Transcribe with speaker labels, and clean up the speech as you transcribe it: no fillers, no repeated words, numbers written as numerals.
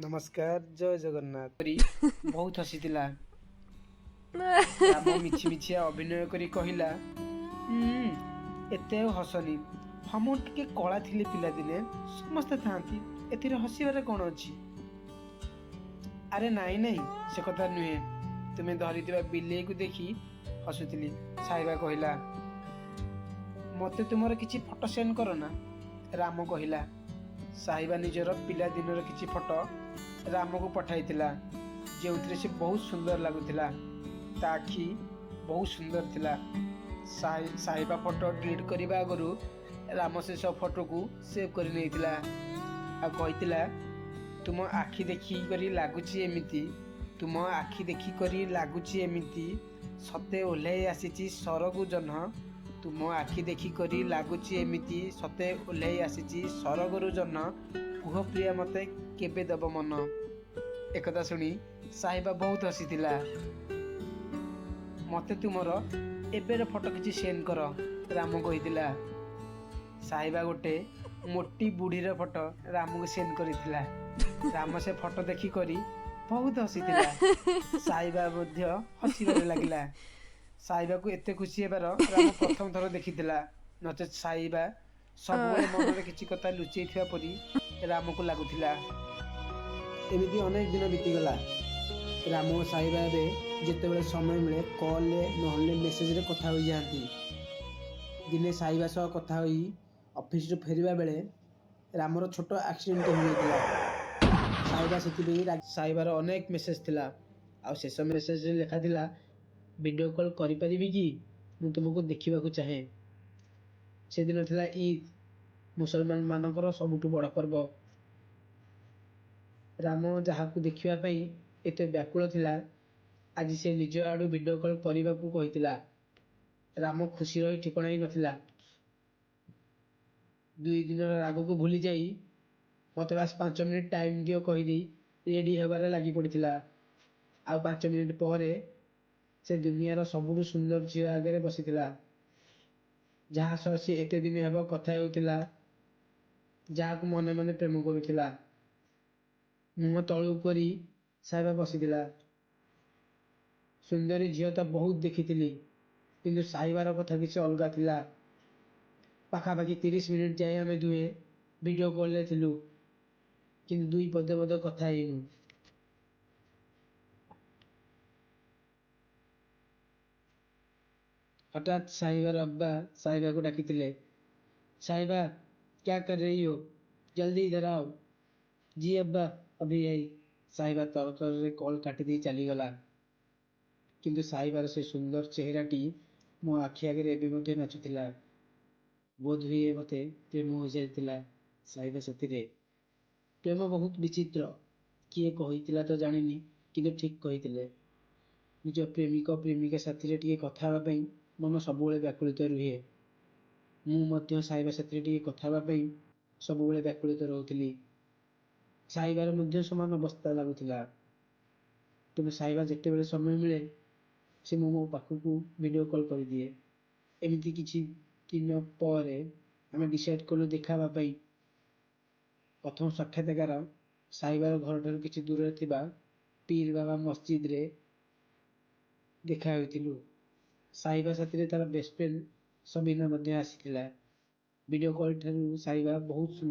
Speaker 1: नमस्कार जय जगन्नाथ परी बहुत हसीथिला। राम मिछि मिछिया अभिनय करी कहिला, एते हसनी, हम टिके कला थिले पिला दिने समस्ते थांती, एथिरे हसीबारे कोन अछि? अरे नाई नाई से कथा नुहे, तुमे धरिथिबा बिलेई को देखी हसुथिली। साहिबा कहिला, मते तुमर किछि फोटो सेंड करो ना। राम कहिला। साहिबा निजर पिला दिनर किछि फोटो राम को पठाइथिला, जेउथिरे से बहुत सुंदर लागुथिला। ता आखि बहुत सुंदर थिला। साहिबा फोटो डिलीट करिबा आगरु राम से सब फोटो को सेव करि नेइथिला आ कहिथिला, तुम आखि देखि करी लागुची एमिति, तुम आखि देखि करी लागुची एमिति, सते ओल्है आसीची सरगु जन्ह, तुम आखि देखि करी लागुची एमिति, सते ओल्है आसीची सरगरु जन्ह, कुह प्रिया मते केबे दब मन। एकदा सुनी साहिबा बहुत हसीथिला। मते तुमर एबेर फोटो किछि सेंड कर, राम कहिथिला। साहिबा गोटे मोटी बुढ़ीर फोटो राम को सेंड करिथिला। राम से फोटो देखि करी बहुत हसीथिला। साहिबा मध्य हसीबारे लागिला। साहिबा को एते खुशी हेबार राम प्रथम थर देखिथिला। नचेत साहिबा सबुबेले मनरे किछि कथा लुचेइथिबा परी राम को लागुथिला। एमिति अनेक दिन बीतीगला। राम और साहिबा एबे जेतेबेले समय मिले कॉल ले नहले मेसेज रे कथा होई जांती। दिने साहिबा सह कथा होई ऑफिस रे फेरिबा बेले रामर छोटो एक्सीडेंट हो गइतिला। साहिबा साहिबार अनेक मेसेज थिला। आ शेष मेसेज रे लिखा थिला, वीडियो कॉल करि परिबि कि मु तुमको देखिबा को चाहे। से दिन थिला ईद, मुसलमान मानकर सबुठु बड़ पर्व। राम जहा को देखिबा पई एते व्याकुल थिला, आज से निज आडू वीडियो कॉल करिबा को कहितिला। राम खुशी रही ठिकाना ही नथिला। 2 दिन राग को भूली जाई मते बस 5 मिनिट टाइम दियो कहि दी रेडी हेबारे लागि पड़िथिला। आ 5 मिनिट परे से दुनिया रो सबुठु सुंदर झियो आगे बसिथिला। जहा सह से एते दिन हेबो कथा हेउथिला, जहा को मने मने प्रेम करुथिला। मुह तळु करी साहिबा बसिथिला। सुंदरी झियो तो बहुत देखिथिली, किंतु साहिबार कथा किछि अलगा थिला। पाखापाखि 30 मिनिट जाए हमें दुए वीडियो कॉल ले थिलु, किंतु दुई पदे पदे कथा हेइनु। हठात साहिबार अब्बा साहिबा को डाकिथिले। साहिबा, क्या कर रही हो? जल्दी इधर आओ। जी अब्बा, अभी आई। साहिबा तरतर रे कॉल काटी दी चली गला। किंतु साहिबार से सुंदर चेहराटी मो आखि आगे एबे मते नाचुथिला। बोध हुए मते प्रेम हो जाइथिला साहिबा सतिरे। प्रेम बहुत विचित्र, किए कहिथिला तो जानिनी, किंतु ठीक कहिथिले। निज प्रेमिक प्रेमिका साथी टिके कथा हेबा पई मन सबुबेले व्याकुलित रुहे। मु मध्य साहिबा साथी टिके कथा हेबा पई सबुबेले व्याकुलित रहुथिली। साहिबार मध्य समान अवस्था लागुथिला। तुमे साहिबा जेतेबेले समय मिले से मो पाखକୁ वीडियो कॉल कर दिए। एमिति किछि दिन परे हमें डिसाइड कलु देखा हेबा पई। प्रथम साक्षात्कार साहिबार घर ठाରୁ किछि दूर रे थिबा पीर बाबा मस्जिद रे देखा होइतिलु। साहिबा साथी तार बेस्ट फ्रेंड समीना मध्य आसीथिला। वीडियो कॉल ठारू साहिबा बहुत सुंदर